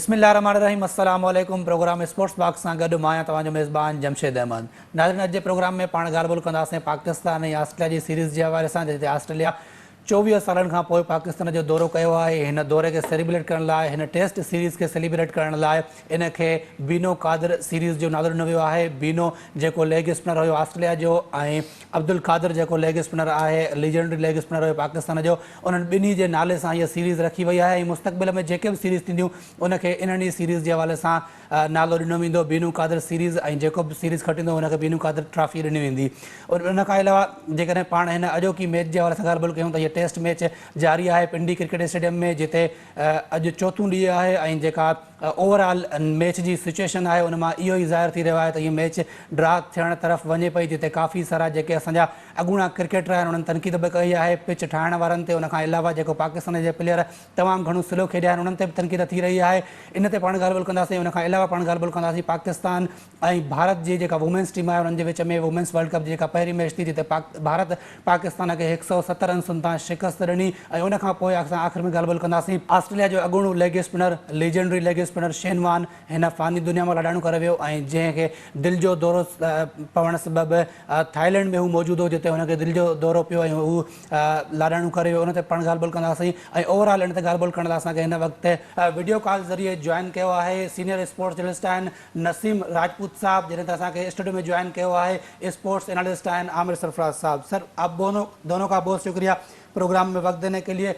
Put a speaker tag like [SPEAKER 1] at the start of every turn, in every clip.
[SPEAKER 1] बिस्मिल्लाहिर्रहमानिर्रहीम अस्सलाम वालेकुम। प्रोग्राम स्पोर्ट्स बॉक्स सां गॾु मां आहियां तव्हांजो मेज़बान जमशेद अहमद। नाज़रीन, अॼु जे प्रोग्राम में पाण ॻाल्हि ॿोल कंदासीं पाकिस्तान ऐं ऑस्ट्रेलिया जी सीरीज़ जे हवाले सां, जिते ऑस्ट्रेलिया 24 सालनि खां पोइ पाकिस्तान जो दौरो कयो आहे। हिन दौरे खे सेलिब्रेट करण लाइ, हिन टेस्ट सीरीज़ खे सेलिब्रेट करण लाइ इन खे बीनो कादर सीरीज़ जो नालो ॾिनो वियो आहे। बीनो जेको लेग स्पिनर हुयो ऑस्ट्रेलिया जो, ऐं अब्दुल कादर जेको लेग स्पिनर आहे, लीजेंडरी लेग स्पिनर हुयो पाकिस्तान जो, उन्हनि ॿिन्ही जे नाले सां इहा सीरीज़ रखी वई आहे। ऐं मुस्तक़बिल में जेके बि सीरीज़ थींदियूं उनखे इन्हनि सीरीज़ जे हवाले सां नालो ॾिनो वेंदो, बीनू कादर सीरीज़। ऐं जेको बि सीरीज़ खटींदो हुनखे बीनू कादर ट्रॉफी ॾिनी वेंदी। और उन खां अलावा जेकॾहिं पाण हिन अॼोकी मैच जे हवाले सां ॻाल्हि ॿोल कयूं त हीअ टेस्ट मैच जारी आहे पिंडी क्रिकेट स्टेडियम में, जिते अॼु चोथों ॾींहुं आहे। ऐं जेका ओवरऑल मैच जी सिचुएशन आहे उन मां इहो ई ज़ाहिर थी रहियो आहे त हीअ मैच ड्रा थियण तरफ़ वञे पई, जिते काफ़ी सारा जेके असांजा अॻूणा क्रिकेटर आहिनि उन्हनि तनक़ीद बि कई आहे पिच ठाहिण वारनि ते। उनखां अलावा जेको पाकिस्तान जे प्लेयर तमामु घणो स्लो खेॾिया आहिनि उन्हनि ते बि तनक़ीद थी रही आहे। इन ते पाण ॻाल्हि ॿोल कंदासीं। उनखां अलावा पाण ॻाल्हि ॿोल कंदासीं पाकिस्तान ऐं भारत जी जेका वुमेन्स टीम आहे उन्हनि जे विच में वुमेन्स वर्ल्ड कप जी जेका पहिरीं मैच थी, जिते भारत पाकिस्तान खे 170 रन्सुनि तां शिकस्त ॾिनी। ऐं उनखां पोइ असां आख़िर में ॻाल्हि ॿोल कंदासीं ऑस्ट्रेलिया जो अॻूणो leg spinner, legendary leg spinner Shane Warne हिन फ़ानी दुनिया मां लाॾाणो करे वियो, ऐं जंहिंखे दिलि जो दौरो पवण सबबि थाईलैंड में हू मौजूदु हो, जिते हुनखे दिलि जो दौरो पियो ऐं हू लाॾाणो करे वियो। उन ते पाण ॻाल्हि ॿोल कंदासीं। ऐं ओवरऑल इन ते ॻाल्हि ॿोल करण लाइ असांखे हिन वक़्तु वीडियो कॉल ज़रिए जॉइन कयो आहे सीनियर स्पोर्ट्स जर्नलिस्ट आहिनि नसीम राजपूत साहब, जिन्हें ते असांखे स्टूडियो में जॉइन कयो आहे स्पोर्ट्स एनालिस्ट आहिनि आमिर सरफराज साहब। सर, आप दोनों का बहुत शुक्रिया प्रोग्राम में वक्त देने के लिए।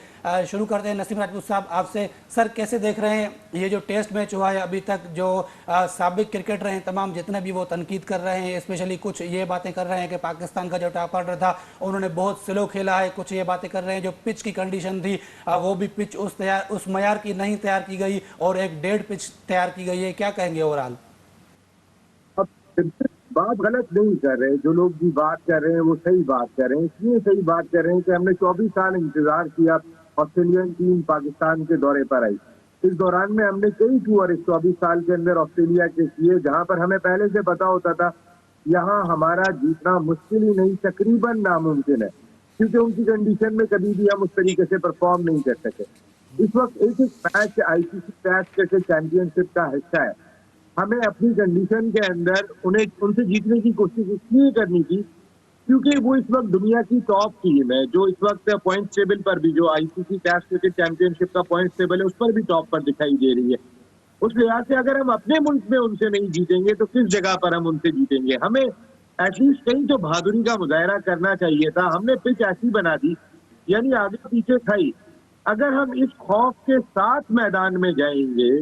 [SPEAKER 1] शुरू करते हैं नसीम राजपूत साहब आपसे। सर, कैसे देख रहे हैं ये जो टेस्ट मैच हुआ है अभी तक, जो साबिक क्रिकेटर हैं तमाम जितने भी वो तनकीद कर रहे हैं, स्पेशली कुछ ये बातें कर रहे हैं कि पाकिस्तान का जो टॉप ऑर्डर था उन्होंने बहुत स्लो खेला है, कुछ ये बातें कर रहे हैं जो पिच की कंडीशन थी वो भी पिच उस मयार की नहीं तैयार की गई और एक डेड पिच तैयार की गई है, क्या कहेंगे ओवरऑल?
[SPEAKER 2] बात गलत नहीं कर रहे, जो लोग भी बात कर रहे हैं वो सही बात कर रहे हैं। इसलिए सही बात कर रहे हैं कि हमने 24 साल इंतजार किया ऑस्ट्रेलियन टीम पाकिस्तान के दौरे पर आई। इस दौरान में हमने कई टूर इस 24 साल के अंदर ऑस्ट्रेलिया के किए, जहां पर हमें पहले से पता होता था यहाँ हमारा जीतना मुश्किल ही नहीं तकरीबन नामुमकिन है, क्योंकि उनकी कंडीशन में कभी भी हम उस तरीके से परफॉर्म नहीं कर सके। इस वक्त एक match ICC test cricket championship का हिस्सा है। हमें अपनी कंडीशन के अंदर उनसे जीतने की कोशिश इसलिए करनी थी क्योंकि वो इस वक्त दुनिया की टॉप टीम है, जो इस वक्त पॉइंट टेबल पर भी, जो आईसीसी टेस्ट क्रिकेट चैंपियनशिप का पॉइंट टेबल है उस पर भी टॉप पर दिखाई दे रही है। उस लिहाज से अगर हम अपने मुल्क में उनसे नहीं जीतेंगे तो किस जगह पर हम उनसे जीतेंगे? हमें एटलीस्ट कहीं तो बहादुरी का मुजाहरा करना चाहिए था। हमने पिच ऐसी बना दी, यानी आगे पीछे खाई। अगर हम इस खौफ के साथ मैदान में जाएंगे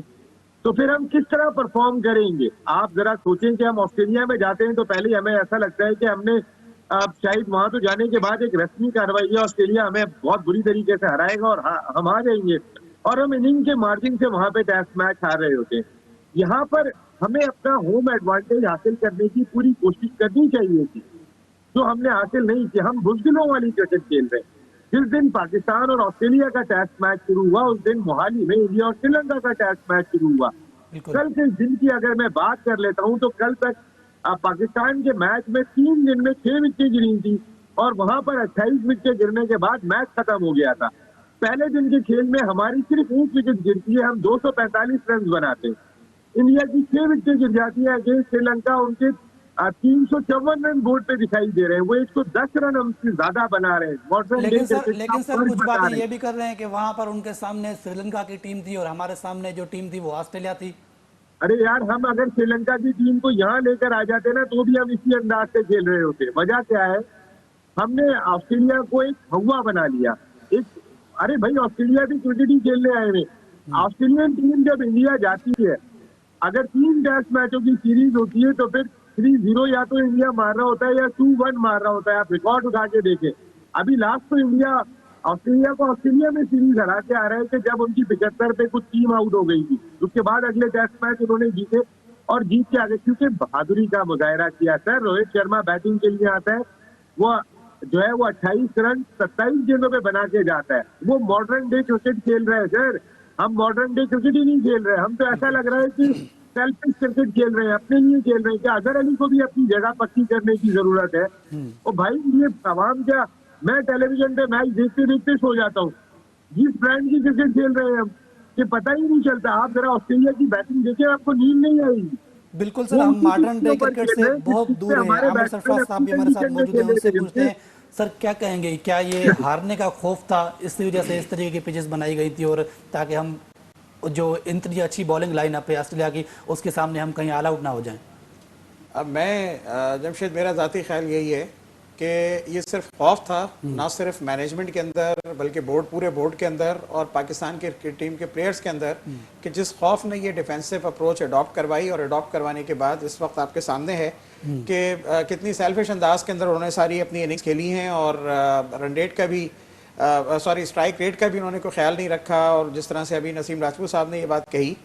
[SPEAKER 2] तो फिर हम किस तरह परफॉर्म करेंगे? आप जरा सोचें कि हम ऑस्ट्रेलिया में जाते हैं तो पहले हमें ऐसा लगता है कि हमने शायद वहां तो जाने के बाद एक रस्मी कार्रवाई है, ऑस्ट्रेलिया हमें बहुत बुरी तरीके से हराएगा और हम आ जाएंगे, और हम इनिंग के मार्जिन से वहां पे टेस्ट मैच हार रहे होते हैं। यहाँ पर हमें अपना होम एडवांटेज हासिल करने की पूरी कोशिश करनी चाहिए थी, जो हमने हासिल नहीं की। हम बुज़दिलों वाली क्रिकेट खेल रहे हैं। जिस दिन पाकिस्तान और ऑस्ट्रेलिया का टेस्ट मैच शुरू हुआ उस दिन मोहाली में इंडिया और श्रीलंका का टेस्ट मैच शुरू हुआ। कल के दिन की अगर मैं बात कर लेता हूं तो कल तक पाकिस्तान के मैच में 3 दिन में 6 विकेट गिरी थी और वहां पर 28 विकेट गिरने के बाद मैच खत्म हो गया था। पहले दिन के खेल में हमारी सिर्फ 1 विकेट गिरती है, हम 245 रन बनाते हैं। इंडिया की 6 विकेट गिर जाती है अगेंस्ट श्रीलंका, उनके 354 रन बोर्ड पे दिखाई दे रहे हैं, वो 110 रन हमसे ज्यादा बना रहे हैं।
[SPEAKER 1] लेकिन सर कुछ बातें ये भी कर रहे हैं कि वहां पर उनके सामने श्रीलंका की टीम थी और हमारे सामने जो टीम थी वो ऑस्ट्रेलिया थी।
[SPEAKER 2] अरे यार, हम अगर श्रीलंका की टीम को यहाँ लेकर आ जाते ना तो भी हम इसी अंदाज से खेल रहे होते। वजह क्या है, हमने ऑस्ट्रेलिया को एक हवा बना लिया। अरे भाई, ऑस्ट्रेलिया भी क्रिकेट ही खेलने आए हुए। ऑस्ट्रेलियन टीम जब इंडिया जाती है, अगर 3 टेस्ट मैचों की सीरीज होती है तो फिर 3-0 या तो इंडिया मार रहा होता है या 2-1 मार रहा होता है। आप रिकॉर्ड उठा के देखें, अभी लास्ट तो इंडिया ऑस्ट्रेलिया को ऑस्ट्रेलिया में सीरीज हरा के आ रहे हैं कि जब उनकी 75 पे कुछ टीम आउट हो गई थी। उसके बाद अगले टेस्ट मैच उन्होंने जीते और जीत के आगे, क्योंकि बहादुरी का मुजाहरा किया। सर, रोहित शर्मा बैटिंग के लिए आता है, वो जो है वो 28 रन 27 गेंदों पे बना के जाता है। वो मॉडर्न डे क्रिकेट खेल रहे हैं सर, हम मॉडर्न डे क्रिकेट ही नहीं खेल रहे। हम तो ऐसा लग रहा है कि सेल्फिश क्रिकेट खेल रहे हैं, अपने लिए खेल रहे हैं। क्या अजहर अली को भी अपनी जगह पक्की करने की जरूरत है? और भाई, ये तमाम क्या, मैं टेलीविजन पे मैच देखते देखते सो जाता हूँ। जिस ब्रांड की क्रिकेट खेल रहे हैं हम, कि पता ही नहीं चलता। आप जरा ऑस्ट्रेलिया की बैटिंग देखें, आपको नींद नहीं आएगी।
[SPEAKER 1] बिल्कुल सर,
[SPEAKER 2] वो
[SPEAKER 1] हम
[SPEAKER 2] उसी पिच
[SPEAKER 1] मॉडर्न
[SPEAKER 2] के
[SPEAKER 1] डे
[SPEAKER 2] ऊपर
[SPEAKER 1] क्रिकेट
[SPEAKER 2] खेल
[SPEAKER 1] से
[SPEAKER 2] रहे हैं जिस
[SPEAKER 1] बहुत
[SPEAKER 2] पिच पे
[SPEAKER 1] दूर हैं।
[SPEAKER 2] हमारे
[SPEAKER 1] आमिर
[SPEAKER 2] बैट्समैन
[SPEAKER 1] सरफराज साहब
[SPEAKER 2] अपनी
[SPEAKER 1] भी हमारे साथ
[SPEAKER 2] कंडीशन में
[SPEAKER 1] मौजूद हैं,
[SPEAKER 2] खेले
[SPEAKER 1] उनसे
[SPEAKER 2] थे
[SPEAKER 1] पूछते
[SPEAKER 2] जमशेद।
[SPEAKER 1] हैं। सर क्या कहेंगे, क्या ये हारने का खौफ था, इसी वजह से इस तरीके की पिचेस बनाई गई थी, और ताकि हम जो इतनी अच्छी बॉलिंग लाइनअप है ऑस्ट्रेलिया की, उसके सामने हम कहीं ऑल आउट ना हो जाएं?
[SPEAKER 3] अब जमशेद, मेरा ज़ाती ख्याल यही है कि ये सिर्फ खौफ था, ना सिर्फ मैनेजमेंट के अंदर बल्कि पूरे बोर्ड के अंदर और पाकिस्तान के टीम के प्लेयर्स के अंदर, कि जिस खौफ ने ये डिफेंसिव अप्रोच अडॉप्ट करवाई और अडॉप्ट करवाने के बाद इस वक्त आपके सामने है कि कितनी सेल्फिश अंदाज के अंदर उन्होंने सारी अपनी इनिंग्स खेली हैं, और रन रेट का भी स्ट्राइक रेट का भी उन्होंने कोई ख्याल नहीं रखा। और जिस तरह से अभी नसीम राजपूत साहब ने ये बात कही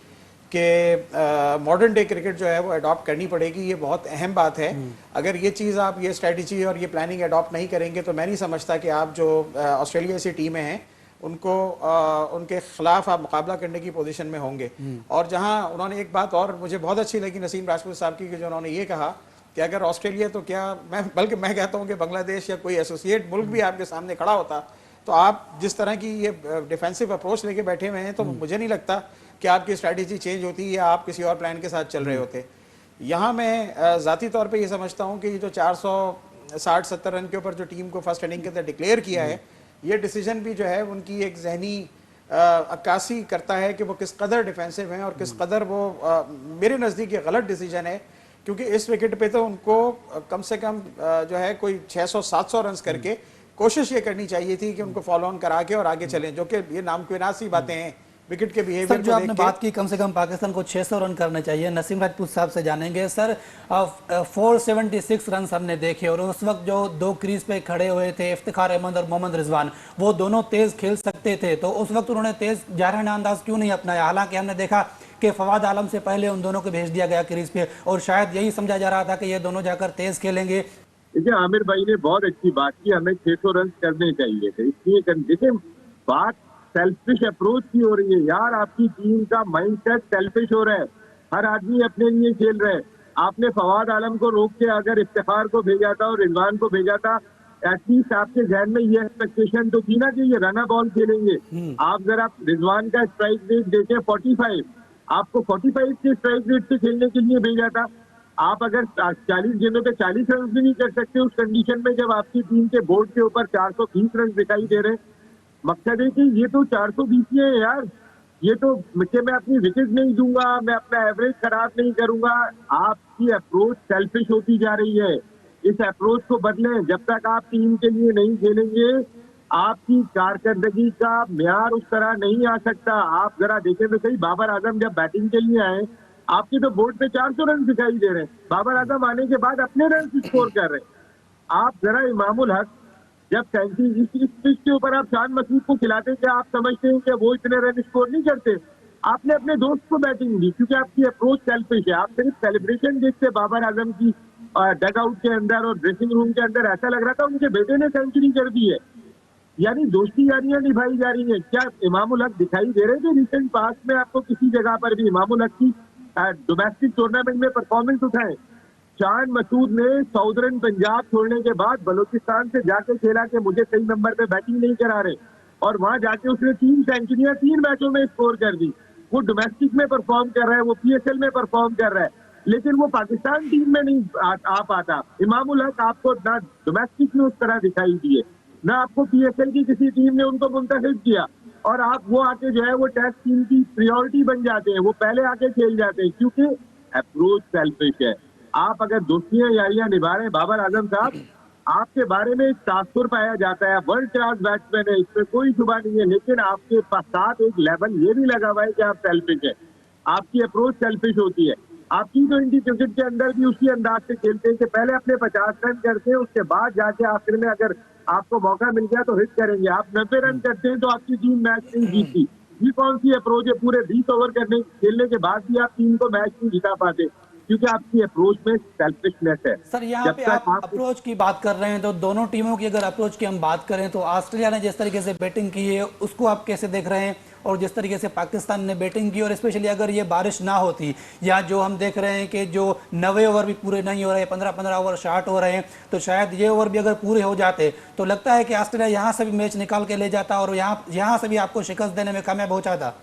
[SPEAKER 3] कि मॉडर्न डे क्रिकेट जो है वो अडॉप्ट करनी पड़ेगी, ये बहुत अहम बात है। अगर ये चीज़ आप, ये स्ट्रेटजी और ये प्लानिंग अडॉप्ट नहीं करेंगे तो मैं नहीं समझता कि आप जो ऑस्ट्रेलिया से टीमें हैं उनको उनके खिलाफ आप मुकाबला करने की पोजीशन में होंगे। और जहां उन्होंने एक बात और मुझे बहुत अच्छी लगी नसीम राजपूत साहब की, कि जो उन्होंने ये कहा कि अगर ऑस्ट्रेलिया तो क्या, बल्कि मैं कहता हूँ कि बांग्लादेश या कोई एसोसिएट मुल्क भी आपके सामने खड़ा होता, तो आप जिस तरह की ये डिफेंसिव अप्रोच लेके बैठे हुए हैं, तो मुझे नहीं लगता कि आपकी स्ट्रैटेजी चेंज होती या आप किसी और प्लान के साथ चल रहे होते। यहाँ मैं ज़ाती तौर पे ये समझता हूँ कि ये जो 460-70 रन के ऊपर जो टीम को फर्स्ट इनिंग के अंदर डिक्लेयर किया है, ये डिसीजन भी जो है उनकी एक जहनी अक्कासी करता है कि वो किस कदर डिफेंसिव हैं और किस कदर वो मेरे नज़दीक ये गलत डिसीजन है, क्योंकि इस विकेट पे तो उनको कम से कम जो है कोई 600-700 रन करके कोशिश ये करनी चाहिए थी कि उनको फॉलो ऑन करा के और आगे चलें, जो कि ये नामुमकिन सी बातें हैं विकेट के
[SPEAKER 1] सर
[SPEAKER 3] बिहेवियर
[SPEAKER 1] जो
[SPEAKER 3] को
[SPEAKER 1] आपने
[SPEAKER 3] देख के।
[SPEAKER 1] बात की कम से कम पाकिस्तान को 600 रन करने चाहिए, नसीम राजपूत साहब से जानेंगे। सर 476 रन हमने देखे, और उस वक्त जो दो क्रीज पे खड़े हुए थे इफ्तिखार अहमद और मोहम्मद रिजवान, वो दोनों तेज खेल सकते थे, तो उस वक्त उन्होंने तेज जारहाना अंदाज क्यों नहीं अपनाया? हालांकि हमने देखा कि फवाद आलम से पहले उन दोनों को भेज दिया गया क्रीज पे, और शायद यही समझा जा रहा था कि ये दोनों जाकर तेज खेलेंगे।
[SPEAKER 2] देखिए, आमिर भाई ने बहुत अच्छी बात की, हमें 600 रन करने चाहिए थे, इसलिए देखिए बात सेल्फिश अप्रोच की हो रही है यार। आपकी टीम का माइंडसेट सेल्फिश हो रहा है, हर आदमी अपने लिए खेल रहा है। आपने फवाद आलम को रोक के अगर इफ्तिखार को भेजा था और रिजवान को भेजा था, एटलीस्ट आपके जहन में ये एक्सपेक्टेशन तो थी ना कि ये रना बॉल खेलेंगे। आप जरा रिजवान का स्ट्राइक रेट देखें 45, आपको 45 के स्ट्राइक रेट से खेलने के लिए भेजा था। आप अगर 40 गेंदों पे 40 रन भी नहीं कर सकते उस कंडीशन में, जब आपकी टीम के बोर्ड के ऊपर 420 रन दिखाई दे रहे हैं, मकसद है कि ये तो 420 ही है यार। ये तो कि मैं अपनी विकेट नहीं दूंगा, मैं अपना एवरेज खराब नहीं करूंगा। आपकी अप्रोच सेल्फिश होती जा रही है, इस अप्रोच को बदलें। जब तक आप टीम के लिए नहीं खेलेंगे, आपकी कारकर्दगी का म्यार उस तरह नहीं आ सकता। आप जरा देखें तो सही, बाबर आजम जब बैटिंग के लिए आए, आपके तो बोर्ड पे 400 रन दिखाई दे रहे हैं, बाबर आजम आने के बाद अपने रन स्कोर कर रहे हैं। आप जरा इमामुल हक जब सेंचुरी इस पिच के ऊपर आप शान मसूद को खिलाते, क्या आप समझते हैं कि वो इतने रन स्कोर नहीं करते? आपने अपने दोस्त को बैटिंग दी क्योंकि आपकी अप्रोच सेल्फिश है। आप सिर्फ सेलिब्रेशन देखते बाबर आजम की डग आउट के अंदर और ड्रेसिंग रूम के अंदर, ऐसा लग रहा था उनके बेटे ने सेंचुरी कर दी है। यानी दोस्ती यारियां निभाई जा रही हैं। क्या इमामुल हक दिखाई दे रहे थे रिसेंट पास्ट में आपको किसी जगह पर भी इमामुल हक की डोमेस्टिक टूर्नामेंट में परफॉर्मेंस उठाए? शान मसूद ने साउदर्न पंजाब छोड़ने के बाद बलूचिस्तान से जाके खेला कि मुझे सही नंबर पे बैटिंग नहीं करा रहे, और वहां जाके उसने 3 सेंचुरियां 3 मैचों में स्कोर कर दी। वो डोमेस्टिक में परफॉर्म कर रहा है, वो पीएसएल में परफॉर्म कर रहा है, लेकिन वो पाकिस्तान टीम में नहीं आ पाता। इमामुल हक आपको ना डोमेस्टिक में उस तरह दिखाई दिए, ना आपको पीएसएल की किसी टीम ने उनको मुंतखब किया, और आप वो आके जो है वो टेस्ट टीम की प्रायोरिटी बन जाते हैं, वो पहले आके खेल जाते हैं क्योंकि अप्रोच सेल्फिश है। आप अगर दोस्तियां यारियां निभा रहे हैं, बाबर आजम साहब आपके बारे में एक तासुर पाया जाता है, वर्ल्ड क्लास बैट्समैन है, इसमें कोई शुबा नहीं है, लेकिन आपके साथ एक लेवल ये भी लगा हुआ है कि आप सेल्फिश है, आपकी अप्रोच सेल्फिश होती है। आप T20 क्रिकेट के अंदर भी उसी अंदाज से खेलते हैं कि पहले अपने 50 रन करते हैं, उसके बाद जाके आखिर में अगर आपको मौका मिल गया तो हिट करेंगे। आप 90 रन करते हैं तो आपकी टीम मैच नहीं जीतती। ये कौन सी अप्रोच है? पूरे 20 ओवर खेलने के बाद भी आप टीम को मैच नहीं जिता पाते क्योंकि आपकी अप्रोच में सेल्फिशनेस है।
[SPEAKER 1] सर यहाँ पे आप अप्रोच की बात कर रहे हैं, तो दोनों टीमों की अगर अप्रोच की हम बात करें तो ऑस्ट्रेलिया ने जिस तरीके से बैटिंग की है उसको आप कैसे देख रहे हैं, और जिस तरीके से पाकिस्तान ने बैटिंग की, और स्पेशली अगर ये बारिश ना होती या जो हम देख रहे हैं कि जो 90 ओवर भी पूरे नहीं हो रहे, 15-15 ओवर शॉर्ट हो रहे हैं, तो शायद ये ओवर भी अगर पूरे हो जाते तो लगता है कि ऑस्ट्रेलिया यहाँ से भी मैच निकाल के ले जाता और यहाँ से भी आपको शिकस्त देने में कामयाब हो जाता।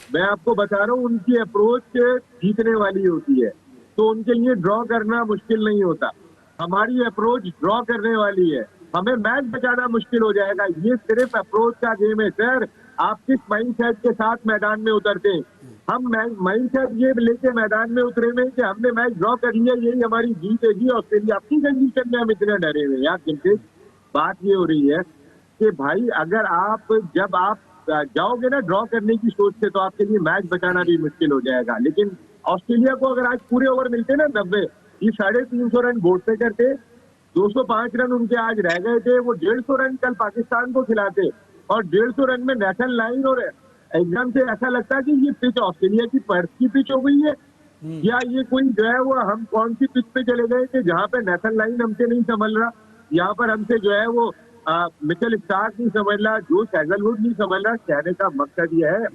[SPEAKER 2] मैं आपको बता रहा हूँ, उनकी अप्रोच जीतने वाली होती है, तो उनके लिए ड्रॉ करना मुश्किल नहीं होता। हमारी अप्रोच ड्रॉ करने वाली है, हमें मैच बचाना मुश्किल हो जाएगा। ये सिर्फ अप्रोच का गेम है सर। आप किस माइंडसेट के साथ मैदान में उतरते हैं। हम माइंडसेट ये लेके मैदान में उतरे में कि हमने मैच ड्रॉ कर लिया, यही हमारी जीत है जी। ऑस्ट्रेलिया अपनी कंडीशन में हम इतने डरे हुए हैं यार। जमशेद, बात ये हो रही है कि भाई अगर जब आप जाओगे ना ड्रॉ करने की सोच से, तो आपके लिए मैच बचाना भी मुश्किल हो जाएगा। लेकिन ऑस्ट्रेलिया को अगर आज पूरे ओवर मिलते ना 90, ये 350 रन बोर्ड पे करते, 205 रन उनके आज रह गए थे। वो 150 रन कल पाकिस्तान को खिलाते, और 150 रन में नेशनल लाइन, और एकदम से ऐसा लगता है कि ये पिच ऑस्ट्रेलिया की पर्स की पिच हो गई है, या ये कोई जो है वो हम कौन सी पिच पे चले गए कि जहां पे नेशनल लाइन हमसे नहीं संभल रहा, यहाँ पर हमसे जो है वो मिचेल स्टार्क नहीं समझ रहा, जोश हैजलवुड नहीं समझ रहा। कहने का मकसद ये है,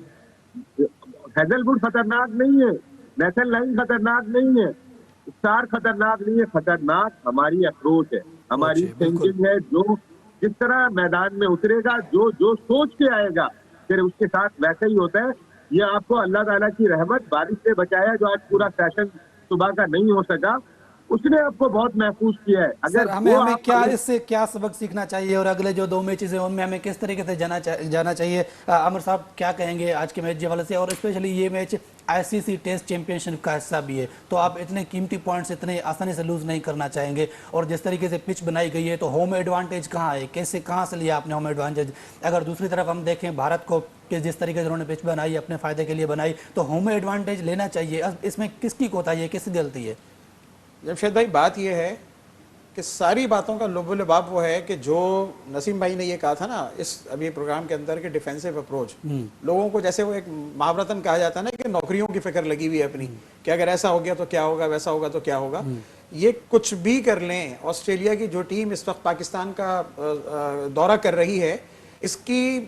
[SPEAKER 2] हैजलवुड खतरनाक नहीं है, नेशनल लाइन खतरनाक नहीं है, स्टार खतरनाक नहीं है, खतरनाक हमारी अप्रोच है, हमारी थिंकिंग है। जो जिस तरह मैदान में उतरेगा, जो जो सोच के आएगा, फिर उसके साथ वैसा ही होता है। ये आपको अल्लाह ताला की रहमत, बारिश से बचाया, जो आज पूरा सेशन सुबह का नहीं हो सका, उसने आपको बहुत महफूज किया है।
[SPEAKER 1] अगर हमें क्या इससे क्या सबक सीखना चाहिए, और अगले जो 2 मैचेस हैं उनमें हमें किस तरीके से जाना चाहिए? आमिर साहब क्या कहेंगे आज के मैच के हवाले से? और स्पेशली ये मैच आईसीसी टेस्ट चैंपियनशिप का हिस्सा भी है, तो आप इतने कीमती पॉइंट्स इतने आसानी से लूज नहीं करना चाहेंगे। और जिस तरीके से पिच बनाई गई है, तो होम एडवांटेज कहाँ है, कहाँ से लिया आपने होम एडवांटेज? अगर दूसरी तरफ हम देखें भारत को, कि जिस तरीके से उन्होंने पिच बनाई अपने फायदे के लिए बनाई, तो होम एडवांटेज लेना चाहिए। अब इसमें किसकी कोताही है, किसकी गलती है?
[SPEAKER 3] जमशेद भाई, बात यह है कि सारी बातों का लुब-ए-लुबाब वो है कि जो नसीम भाई ने ये कहा था ना इस अभी प्रोग्राम के अंदर के डिफेंसिव अप्रोच, लोगों को जैसे वो एक महावरतन कहा जाता है ना कि नौकरियों की फिक्र लगी हुई है अपनी, कि अगर ऐसा हो गया तो क्या होगा, वैसा होगा तो क्या होगा। ये कुछ भी कर लें, ऑस्ट्रेलिया की जो टीम इस वक्त पाकिस्तान का दौरा कर रही है, इसकी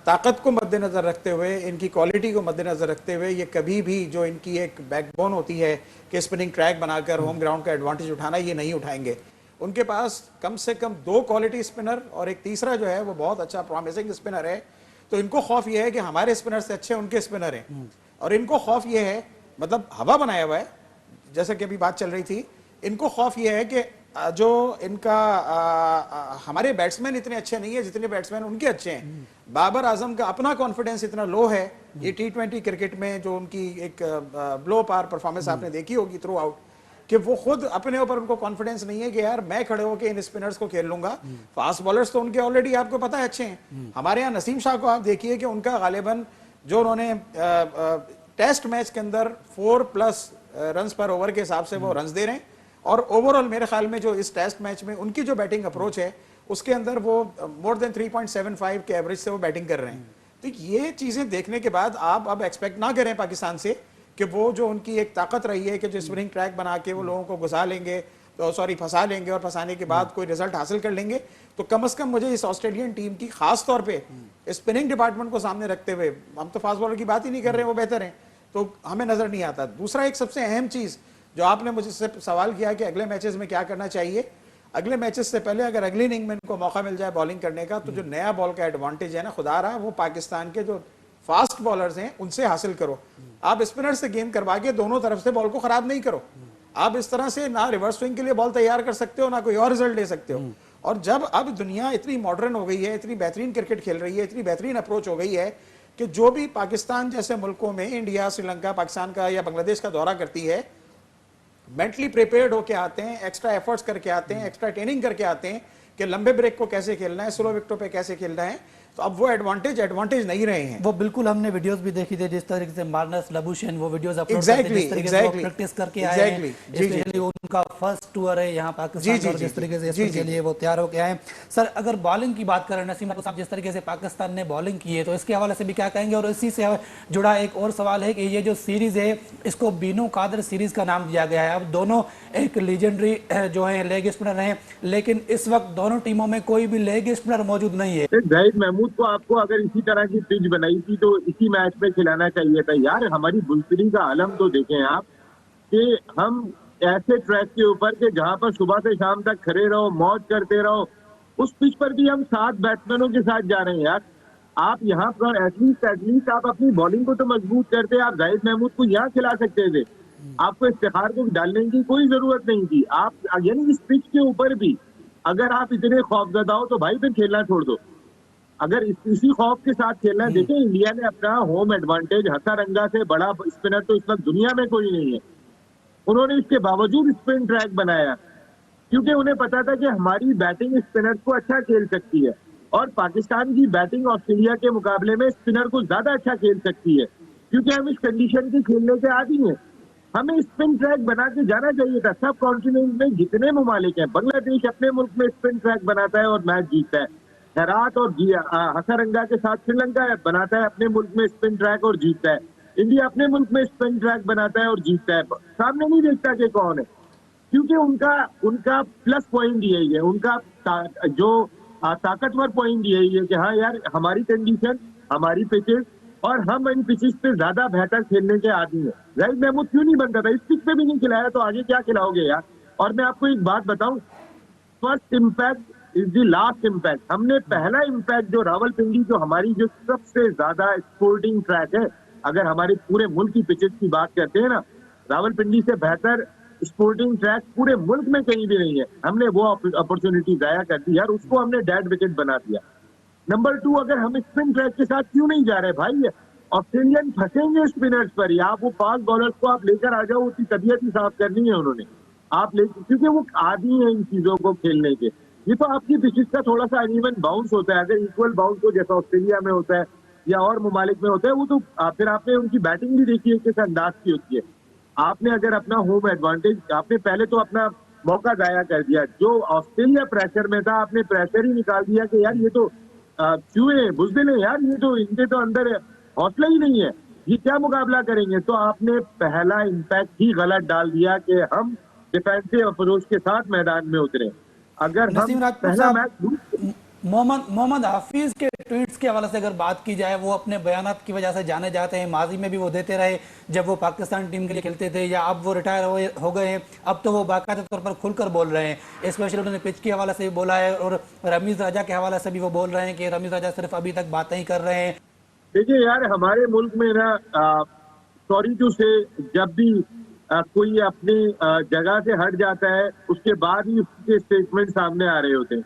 [SPEAKER 3] ताकत को मद्देनजर रखते हुए, इनकी क्वालिटी को मद्देनजर रखते हुए, ये कभी भी जो इनकी एक बैकबोन होती है कि स्पिनिंग ट्रैक बनाकर होम ग्राउंड का एडवांटेज उठाना, ये नहीं उठाएंगे। उनके पास कम से कम 2 क्वालिटी स्पिनर और एक तीसरा जो है वो बहुत अच्छा प्रॉमिसिंग स्पिनर है। तो इनको खौफ ये है कि हमारे स्पिनर से अच्छे उनके स्पिनर हैं, और इनको खौफ ये है, मतलब हवा बनाया हुआ है, जैसे कि अभी बात चल रही थी, इनको खौफ ये है कि जो इनका हमारे बैट्समैन इतने अच्छे नहीं है जितने बैट्समैन उनके अच्छे हैं। बाबर आजम का अपना कॉन्फिडेंस इतना लो है, ये T20 क्रिकेट में जो उनकी एक ब्लो पार परफॉर्मेंस आपने देखी होगी थ्रू आउट, कि वो खुद अपने ऊपर उनको कॉन्फिडेंस नहीं है कि यार मैं खड़े होकर इन स्पिनर्स को खेल लूंगा। फास्ट बॉलर्स तो उनके ऑलरेडी आपको पता है अच्छे हैं। हमारे यहाँ नसीम शाह को आप देखिए कि उनका गालिबन जो उन्होंने टेस्ट मैच के अंदर 4+ रन पर ओवर के हिसाब से वो रन दे रहे हैं, और ओवरऑल मेरे ख्याल में जो इस टेस्ट मैच में उनकी जो बैटिंग अप्रोच है उसके अंदर वो मोर देन 3.75 के एवरेज से वो बैटिंग कर रहे हैं। तो ये चीजें देखने के बाद आप अब एक्सपेक्ट ना करें पाकिस्तान से कि वो जो उनकी एक ताकत रही है कि जो स्पिनिंग ट्रैक बना के वो लोगों को घुसा लेंगे, तो फंसा लेंगे, और फंसाने के बाद कोई रिजल्ट हासिल कर लेंगे। तो कम से कम मुझे इस ऑस्ट्रेलियन टीम की खास तौर पे स्पिनिंग डिपार्टमेंट को सामने रखते हुए, हम तो फास्ट बॉलर की बात ही नहीं कर रहे हैं, वो बेहतर है, तो हमें नजर नहीं आता। दूसरा एक सबसे अहम चीज जो आपने मुझसे सवाल किया कि अगले मैचेस में क्या करना चाहिए, अगले मैचेस से पहले अगर अगली इनिंग में इनको मौका मिल जाए बॉलिंग करने का, तो जो नया बॉल का एडवांटेज है ना, खुदा रहा वो पाकिस्तान के जो फास्ट बॉलर्स हैं उनसे हासिल करो। आप स्पिनर से गेम करवा के दोनों तरफ से बॉल को खराब नहीं करो। आप इस तरह से ना रिवर्स स्विंग के लिए बॉल तैयार कर सकते हो, ना कोई और रिजल्ट ले सकते हो। और जब अब दुनिया इतनी मॉडर्न हो गई है, इतनी बेहतरीन क्रिकेट खेल रही है, इतनी बेहतरीन अप्रोच हो गई है कि जो भी पाकिस्तान जैसे मुल्कों में इंडिया, श्रीलंका, पाकिस्तान का या बांग्लादेश का दौरा करती है, मेंटली प्रिपेयर्ड होके आते हैं, एक्स्ट्रा एफर्ट्स करके आते हैं, एक्स्ट्रा ट्रेनिंग करके आते हैं कि लंबे ब्रेक को कैसे खेलना है, स्लो विकेटों पे कैसे खेलना है। तो अब वो एडवांटेज नहीं रहे हैं।
[SPEAKER 1] वो बिल्कुल हमने वीडियोस भी देखी थी, जिस तरीके से मार्नस लबुशेन वो वीडियोस अपलोड करते हैं, जिस तरीके से वो प्रैक्टिस करके आए हैं, स्पेशली उनका फर्स्ट टूर है यहाँ पाकिस्तान, और जिस तरीके से इसके लिए वो तैयार होके आए। सर, अगर बॉलिंग की बात करें, नसीम साहब, जिस तरीके से पाकिस्तान ने बॉलिंग की है, तो इसके हवाले से भी क्या कहेंगे? और इसी से जुड़ा एक और सवाल है कि ये जो सीरीज है, इसको बीनू कादर सीरीज का नाम दिया गया है। अब दोनों एक लीजेंडरी जो है लेग स्पिनर हैं, लेकिन इस वक्त दोनों टीमों में कोई भी लेग स्पिनर मौजूद नहीं है।
[SPEAKER 2] जाहिद महमूद को आपको अगर इसी तरह की पिच बनाई थी तो इसी मैच में खिलाना चाहिए था यार। हमारी बुलफिरी का आलम तो देखें आप, कि हम ऐसे ट्रैक के ऊपर के जहां पर सुबह से शाम तक खड़े रहो, मौज करते रहो, उस पिच पर भी हम 7 बैट्समैनों के साथ जा रहे हैं यार। आप यहाँ पर एटलीस्ट आप अपनी बॉलिंग को तो मजबूत करते, आप जाहिद महमूद को यहाँ खिला सकते थे, आपको इफ्तिखार को डालने की कोई जरूरत नहीं थी। आप यानी इस पिच के ऊपर भी अगर आप इतने खौफजदा हो तो भाई फिर खेलना छोड़ दो। अगर इसी खौफ के साथ खेलना है, देखें इंडिया ने अपना होम एडवांटेज, हथारंगा से बड़ा स्पिनर तो इस वक्त दुनिया में कोई नहीं है, उन्होंने इसके बावजूद स्पिन ट्रैक बनाया क्योंकि उन्हें पता था कि हमारी बैटिंग स्पिनर को अच्छा खेल सकती है और पाकिस्तान की बैटिंग ऑस्ट्रेलिया के मुकाबले में स्पिनर को ज्यादा अच्छा खेल सकती है क्योंकि हम इस कंडीशन के खेलने के आदी हैं। हमें स्पिन ट्रैक बना के जाना चाहिए था। सब कॉन्टिनेंट में जितने ममालिक हैं, बांग्लादेश अपने मुल्क में स्पिन ट्रैक बनाता है और मैच जीतता है, हैरात और हथारंगा के साथ श्रीलंका बनाता है अपने मुल्क में स्पिन ट्रैक और जीतता है, इंडिया अपने मुल्क में स्पिन ट्रैक बनाता है और जीतता है। सामने नहीं देखता कि कौन है, क्योंकि उनका प्लस पॉइंट यही है, उनका जो ताकतवर पॉइंट यही है कि हाँ यार हमारी कंडीशन, हमारी पिचेस और हम इन पिचेस पे ज्यादा बेहतर खेलने के आदी हैं। जाहिद महमूद क्यों नहीं बनता था? इस पिच पे भी नहीं खिलाया तो आगे क्या खिलाओगे यार। और मैं आपको एक बात बताऊं, first impact is the last impact. हमने पहला इम्पैक्ट जो रावलपिंडी, जो हमारी जो सबसे ज्यादा स्पोर्टिंग ट्रैक है, अगर हमारे पूरे मुल्क की पिचेस की बात करते हैं ना, रावलपिंडी से बेहतर स्पोर्टिंग ट्रैक पूरे मुल्क में कहीं भी नहीं है। हमने वो अपॉर्चुनिटी जाया कर दी यार, उसको हमने डेड विकेट बना दिया। नंबर 2, अगर हम स्पिन ट्रैक के साथ क्यों नहीं जा रहे भाई? ऑस्ट्रेलियन फंसेंगे स्पिनर्स पर, या आप वो फास्ट बॉलर्स को आप लेकर आ जाओ, उसकी तबीयत ही साफ करनी है उन्होंने, आप ले, क्योंकि वो आदी है इन चीजों को खेलने के। ये तो आपकी पिचेस का थोड़ा सा अनइवन बाउंस होता है, अगर इक्वल बाउंस हो जैसा ऑस्ट्रेलिया में होता है या और ममालिक में होता है, वो तो फिर आपने उनकी बैटिंग भी देखी है किस अंदाज की होती है। आपने अगर अपना होम एडवांटेज, आपने पहले तो अपना मौका जाया कर दिया। जो ऑस्ट्रेलिया प्रेशर में था, आपने प्रेशर ही निकाल दिया कि यार ये तो चूहे बुजदिल है यार, ये तो इनके तो अंदर हौसला ही नहीं है, ये क्या मुकाबला करेंगे। तो आपने पहला इम्पैक्ट ही गलत डाल दिया कि हम डिफेंसिव अप्रोच के साथ मैदान में उतरे। अगर हम
[SPEAKER 1] नसीम राजपूत
[SPEAKER 2] पहला
[SPEAKER 1] साहब,
[SPEAKER 2] मैच
[SPEAKER 1] मोहम्मद हफीज के ट्वीट्स के हवाले से अगर बात की जाए, वो अपने बयानात की वजह से जाने जाते हैं। माजी में भी वो देते रहे जब वो पाकिस्तान टीम के लिए खेलते थे, या अब वो रिटायर हो गए हैं, अब तो वो बाकायदा तौर पर खुलकर बोल रहे हैं। स्पेशली उन्होंने पिच के हवाले से भी बोला है और रमीज राजा के हवाले से भी वो बोल रहे हैं कि रमीज राजा सिर्फ अभी तक बातें ही कर रहे हैं।
[SPEAKER 2] देखिए यार, हमारे मुल्क में ना सॉरी टू से, जब भी कोई अपनी जगह से हट जाता है उसके बाद ही उसके स्टेटमेंट सामने आ रहे होते हैं।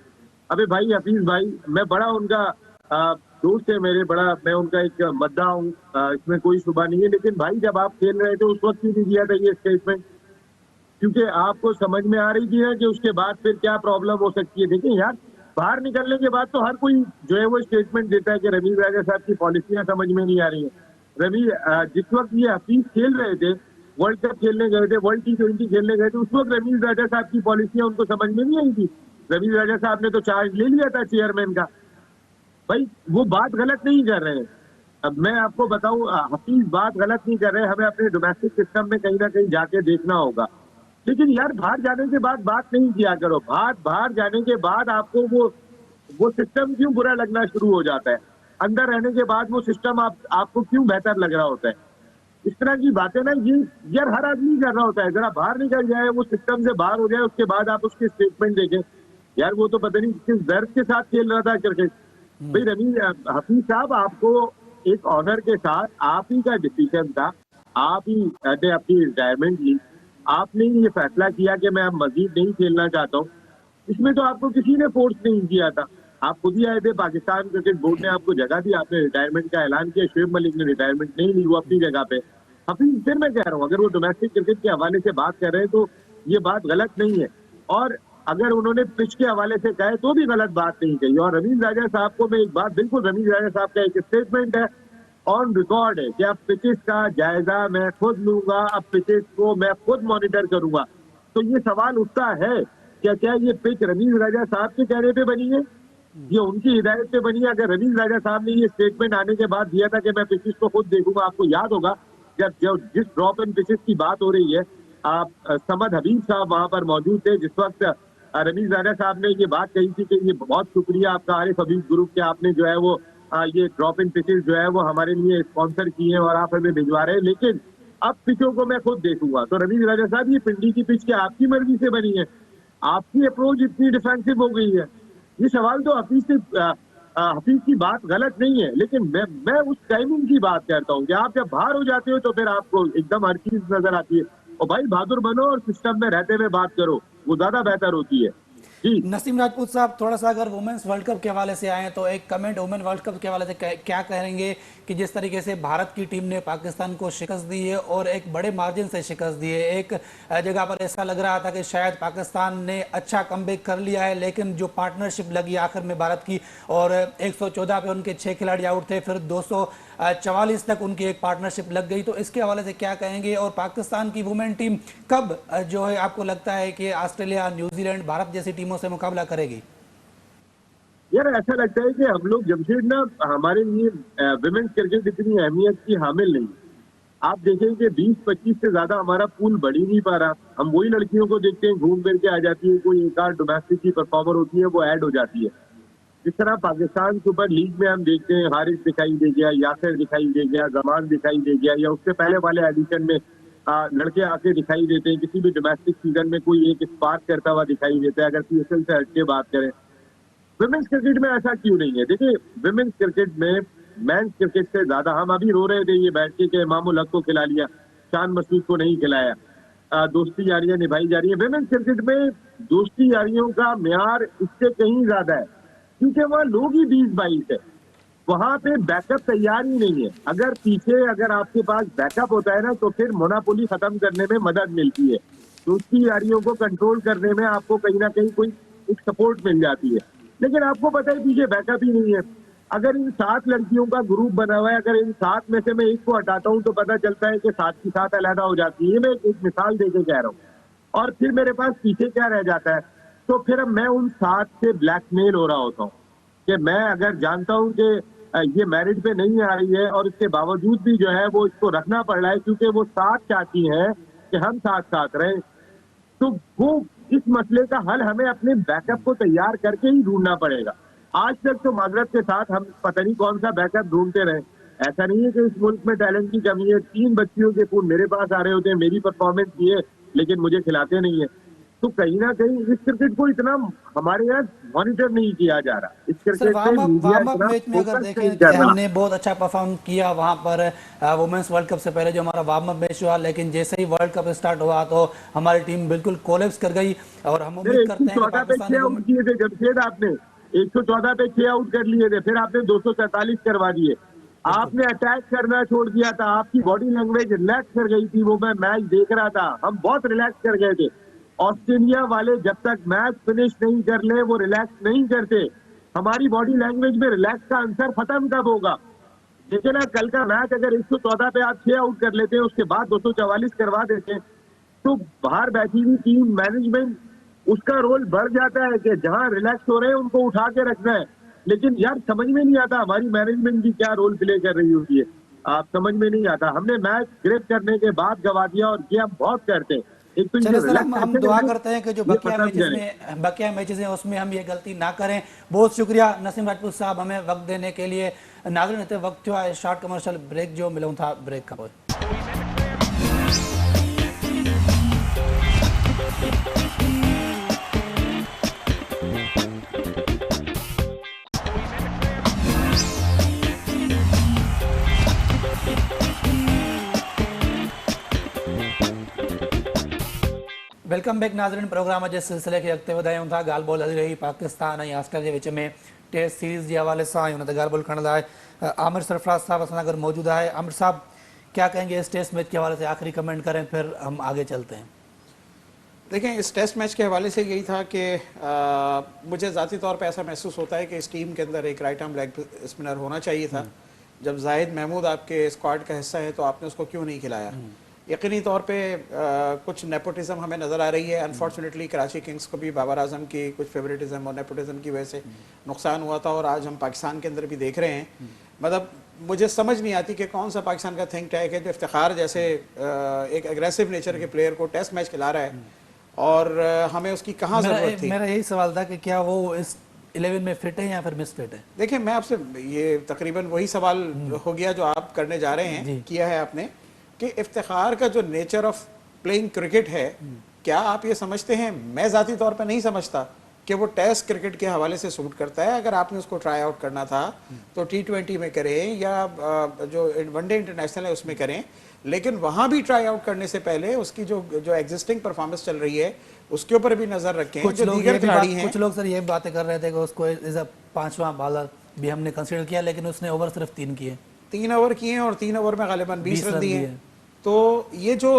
[SPEAKER 2] अबे भाई हफीज भाई, मैं बड़ा उनका दोस्त है मेरे, बड़ा मैं उनका एक मद्दा हूँ, इसमें कोई शुबा नहीं है। लेकिन भाई जब आप खेल रहे थे उस वक्त क्यों नहीं दिया था ये स्टेटमेंट? क्योंकि आपको समझ में आ रही थी ना कि उसके बाद फिर क्या प्रॉब्लम हो सकती है। देखिए यार, बाहर निकलने के बाद तो हर कोई जो है वो स्टेटमेंट देता है कि रमीज राजा साहब की पॉलिसियां समझ में नहीं आ रही है। जिस वक्त ये हफीज खेल रहे थे, वर्ल्ड कप खेलने गए थे, वर्ल्ड T20 खेलने गए थे, उस वक्त रमीज राजा साहब की पॉलिसियां उनको समझ में नहीं आई थी। रमीज राजा साहब ने तो चार्ज ले लिया था चेयरमैन का। भाई वो बात गलत नहीं कर रहे हैं। अब मैं आपको बताऊं, हफीज बात गलत नहीं कर रहे हैं, हमें अपने डोमेस्टिक सिस्टम में कहीं ना कहीं जाके देखना होगा। लेकिन यार बाहर जाने के बाद बात नहीं किया करो। बाहर जाने के बाद आपको वो सिस्टम क्यों बुरा लगना शुरू हो जाता है? अंदर रहने के बाद वो सिस्टम आपको क्यों बेहतर लग रहा होता है? इस तरह की बातें ना ये यार हर आदमी कर रहा होता है। जरा बाहर निकल जाए, वो सिस्टम से बाहर हो जाए, उसके बाद आप उसके स्टेटमेंट देखें। यार वो तो पता नहीं किस दर्द के साथ खेल रहा था क्रिकेट। भाई रमीज हफीज साहब, आपको एक ऑनर के साथ आप ही का डिसीजन था, आप ही ने अपनी रिटायरमेंट ली, आपने ये फैसला किया कि मैं अब मजीद नहीं खेलना चाहता हूँ। इसमें तो आपको किसी ने फोर्स नहीं किया था, आप खुद ही आए थे। पाकिस्तान क्रिकेट बोर्ड ने आपको जगह दी, आपने रिटायरमेंट का ऐलान किया। शुएब मलिक ने रिटायरमेंट नहीं ली, वो अपनी जगह पे। हफीज, फिर मैं कह रहा हूँ, अगर वो डोमेस्टिक क्रिकेट के हवाले से बात कर रहे हैं तो ये बात गलत नहीं है, और अगर उन्होंने पिच के हवाले से कहे तो भी गलत बात नहीं कही। और रमीज राजा साहब को मैं एक बात, बिल्कुल रमीज राजा साहब का एक स्टेटमेंट है, ऑन रिकॉर्ड है कि अब पिचेस का जायजा मैं खुद लूंगा, अब पिचेस को मैं खुद मॉनिटर करूंगा। तो ये सवाल उठता है क्या ये पिच रमीज राजा साहब के कहने पे बनी है, ये उनकी हिदायत पे बनी है? अगर रमीज राजा साहब ने ये स्टेटमेंट आने के बाद दिया था कि मैं पिचेस को खुद देखूंगा, आपको याद होगा जब जिस ड्रॉप एंड पिचेस की बात हो रही है, आप समद हबीब साहब वहां पर मौजूद थे जिस वक्त रमीज राजा साहब ने ये बात कही थी कि ये बहुत शुक्रिया आपका आरिफ हबीब ग्रुप के, आपने जो है वो ये ड्रॉप इन पिचेस जो है वो हमारे लिए स्पॉन्सर किए हैं और आप हमें भिजवा रहे हैं, लेकिन अब पिचों को मैं खुद देखूंगा। तो रमीज राजा साहब, ये पिंडी की पिच क्या आपकी मर्जी से बनी है? आपकी अप्रोच इतनी डिफेंसिव हो गई है? ये सवाल तो हफीज से हफीज की बात गलत नहीं है, लेकिन मैं उस टाइमिंग की बात करता हूँ कि आप जब बाहर हो जाते हो तो फिर आपको एकदम हर चीज नजर आती है। और भाई बहादुर बनो और सिस्टम में रहते हुए बात करो, वो ज्यादा बेहतर होती है। जी
[SPEAKER 1] नसीम राजपूत साहब, थोड़ा सा अगर वुमेन्स वर्ल्ड कप के हवाले से आए तो एक कमेंट वुमेन वर्ल्ड कप के हवाले से क्या कहेंगे कि जिस तरीके से भारत की टीम ने पाकिस्तान को शिकस्त दी है और एक बड़े मार्जिन से शिकस्त दी है। एक जगह पर ऐसा लग रहा था कि शायद पाकिस्तान ने अच्छा कमबैक कर लिया है, लेकिन जो पार्टनरशिप लगी आखिर में भारत की और 114 पे उनके 6 खिलाड़ी आउट थे, फिर 244 तक उनकी एक पार्टनरशिप लग गई। तो इसके हवाले से क्या कहेंगे और पाकिस्तान की वुमेन टीम कब जो है आपको लगता है कि ऑस्ट्रेलिया, न्यूजीलैंड, भारत जैसी टीमों से मुकाबला करेगी?
[SPEAKER 2] यार ऐसा लगता है कि हम लोग जमशेद ना, हमारे लिए विमेन्स क्रिकेट इतनी अहमियत की हामिल नहीं। आप देखें कि 20-25 से ज्यादा हमारा पूल बढ़ ही नहीं पा रहा। हम वही लड़कियों को देखते हैं घूम फिर के आ जाती है, कोई एक आध डोमेस्टिक की परफॉर्मर होती है वो ऐड हो जाती है। जिस तरह पाकिस्तान सुपर लीग में हम देखते हैं हारिस दिखाई दे गया, यासिर दिखाई दे गया, जमान दिखाई दे गया, या उससे पहले वाले एडिशन में लड़के आके दिखाई देते हैं। किसी भी डोमेस्टिक सीजन में कोई एक स्पार्क करता हुआ दिखाई देता है। अगर पीएसएल से हटके बात करें, विमेन्स क्रिकेट में ऐसा क्यों नहीं है? देखिए विमेन्स क्रिकेट में मेंस क्रिकेट से ज्यादा, हम अभी रो रहे थे ये बैठ के कि इमामुल हक को खिला लिया, शान मसूद को नहीं खिलाया। दोस्ती यारियां निभाई जा रही है। विमेन्स क्रिकेट में दोस्ती यारियों का म्यार इससे कहीं ज्यादा है, क्योंकि वहाँ लोग ही 20-22 है। वहां पे बैकअप तैयार ही नहीं है। अगर आपके पास बैकअप होता है ना, तो फिर मोनापोली खत्म करने में मदद मिलती है। दोस्ती यारियों को कंट्रोल करने में आपको कहीं ना कहीं कोई एक सपोर्ट मिल जाती है। लेकिन आपको पता है पीछे बैकअप ही नहीं है। अगर इन 7 लड़कियों का ग्रुप बना हुआ है, अगर इन 7 में से मैं एक को हटाता हूं तो पता चलता है कि 7 की 7 अलहदा हो जाती है। मैं एक मिसाल देके कह रहा हूँ। और फिर मेरे पास पीछे क्या रह जाता है? तो फिर अब मैं उन 7 से ब्लैकमेल हो रहा होता हूँ कि मैं अगर जानता हूं कि ये मैरिट पे नहीं आ रही है और इसके बावजूद भी जो है वो इसको रखना पड़ रहा है, क्योंकि वो साथ चाहती हैं कि हम साथ साथ रहें, तो वो इस मसले का हल हमें अपने बैकअप को तैयार करके ही ढूंढना पड़ेगा। आज तक तो माजरत के साथ हम पता नहीं कौन सा बैकअप ढूंढते रहे। ऐसा नहीं है कि इस मुल्क में टैलेंट की कमी है। 3 बच्चियों के फोन मेरे पास आ रहे होते हैं, मेरी परफॉर्मेंस की है, लेकिन मुझे खिलाते नहीं है। तो कहीं ना कहीं इस क्रिकेट को इतना हमारे यहाँ मॉनिटर नहीं किया जा रहा। इस
[SPEAKER 1] सर,
[SPEAKER 2] क्रिकेट पे मीडिया
[SPEAKER 1] वार्म अप
[SPEAKER 2] इतना
[SPEAKER 1] मैच में अगर
[SPEAKER 2] फोकस
[SPEAKER 1] देखें
[SPEAKER 2] नहीं
[SPEAKER 1] कि
[SPEAKER 2] कर रहा।
[SPEAKER 1] हमने बहुत अच्छा परफॉर्म किया वहां पर वुमेन्स वर्ल्ड कप से पहले जो हमारा वार्म अप मैच हुआ, लेकिन जैसे ही वर्ल्ड कप स्टार्ट हुआ तो हमारी टीम बिल्कुल कोलैप्स कर गई। और हम उम्मीद करते हैं कि
[SPEAKER 2] 114 पे 6
[SPEAKER 1] पाकिस्तानी
[SPEAKER 2] आउट किए थे जमशेद आपने। 114 पे 6 आउट कर लिए थे, फिर आपने 247 करवा दिए। आपने अटैक करना छोड़ दिया था। आपकी बॉडी लैंग्वेज रिलैक्स कर गई थी। वो मैं मैच देख रहा था, हम बहुत रिलैक्स कर गए थे। ऑस्ट्रेलिया वाले जब तक मैच फिनिश नहीं कर ले वो रिलैक्स नहीं करते। हमारी बॉडी लैंग्वेज में रिलैक्स का आंसर खत्म कब होगा? लेकिन ना कल का मैच अगर 114 पे आप 6 आउट कर लेते हैं, उसके बाद 244 करवा देते हैं, तो बाहर बैठी हुई टीम मैनेजमेंट उसका रोल बढ़ जाता है कि जहां रिलैक्स हो रहे हैं उनको उठा के रखना है। लेकिन यार समझ में नहीं आता हमारी मैनेजमेंट भी क्या रोल प्ले कर रही होती है। आप समझ में नहीं आता। हमने मैच ग्रेप करने के बाद गवा दिया, और ये हम बहुत करते हैं। एक तो
[SPEAKER 1] चलिए
[SPEAKER 2] ये
[SPEAKER 1] सर, हम दुआ करते हैं कि जो बकिया मैचेस हैं उसमें हम ये गलती ना करें। बहुत शुक्रिया नसीम राजपूत साहब हमें वक्त देने के लिए। नाज़रीन, वक्त हुआ शॉर्ट कमर्शियल ब्रेक जो मिलूं था ब्रेक का। वेलकम बैक नाज़रीन। प्रोग्राम जे सिलसिले खे अॻिते वधायूं था। ॻाल्हि ॿोल हली रही पाकिस्तान ऐं ऑस्ट्रेलिया जे विच में टेस्ट सीरीज़ के हवाले से हुन ते ॻाल्हि ॿोल करण लाइ आमिर सरफराज साहब असां सां गॾु मौजूद है। आमिर साहब, क्या कहेंगे इस टेस्ट मैच के हवाले से? आखिरी कमेंट करें फिर हम आगे चलते हैं।
[SPEAKER 3] देखें, इस टेस्ट मैच के हवाले से यही था कि मुझे ज़ाती तौर पे ऐसा महसूस होता है कि इस टीम के अंदर एक राइट आर्म लेग स्पिनर होना चाहिए था। जब जाहिद महमूद आपके स्क्वाड का हिस्सा है तो आपने उसको क्यों नहीं खिलाया? यकीनी तौर पे कुछ नेपोटिज्म हमें नज़र आ रही है। अनफॉर्चुनेटली कराची किंग्स को भी बाबर आजम की कुछ फेवरेटिज्म और नेपोटिज्म की वजह से नुकसान हुआ था, और आज हम पाकिस्तान के अंदर भी देख रहे हैं। मतलब मुझे समझ नहीं आती कि कौन सा पाकिस्तान का थिंक टैंक है जो इफ्तिखार जैसे एक एग्रेसिव नेचर के प्लेयर को टेस्ट मैच खिला रहा है, और हमें उसकी कहाँ ज़रूरत थी?
[SPEAKER 1] मेरा यही सवाल था कि क्या वो इस 11 में फिट है या फिर मिसफिट है?
[SPEAKER 3] देखिए, मैं आपसे ये तकरीबन वही सवाल हो गया जो आप करने जा रहे हैं, किया है आपने, कि इफ्तिखार का जो नेचर ऑफ प्लेइंग क्रिकेट है, क्या आप ये समझते हैं? मैं ज़ाती तौर पर नहीं समझता कि वो टेस्ट क्रिकेट के हवाले से सूट करता है। अगर आपने उसको ट्राई आउट करना था तो T20 में करें या जो वनडे इंटरनेशनल है उसमें करें, लेकिन वहाँ भी ट्राई आउट करने से पहले उसकी जो जो एग्जिस्टिंग परफॉर्मेंस चल रही है उसके ऊपर भी नजर रखें।
[SPEAKER 1] कुछ
[SPEAKER 3] जो
[SPEAKER 1] लोग
[SPEAKER 3] दीगर खिलाड़ी हैं,
[SPEAKER 1] कुछ लोग सर ये बातें कर रहे थे कि उसको एज अ 5वां बॉलर भी हमने कंसीडर किया, लेकिन उसने ओवर सिर्फ 3 किए,
[SPEAKER 3] 3 ओवर किए हैं और 3 ओवर में गालिबन 20 रन दिए
[SPEAKER 1] दिए।
[SPEAKER 3] हैं। तो ये जो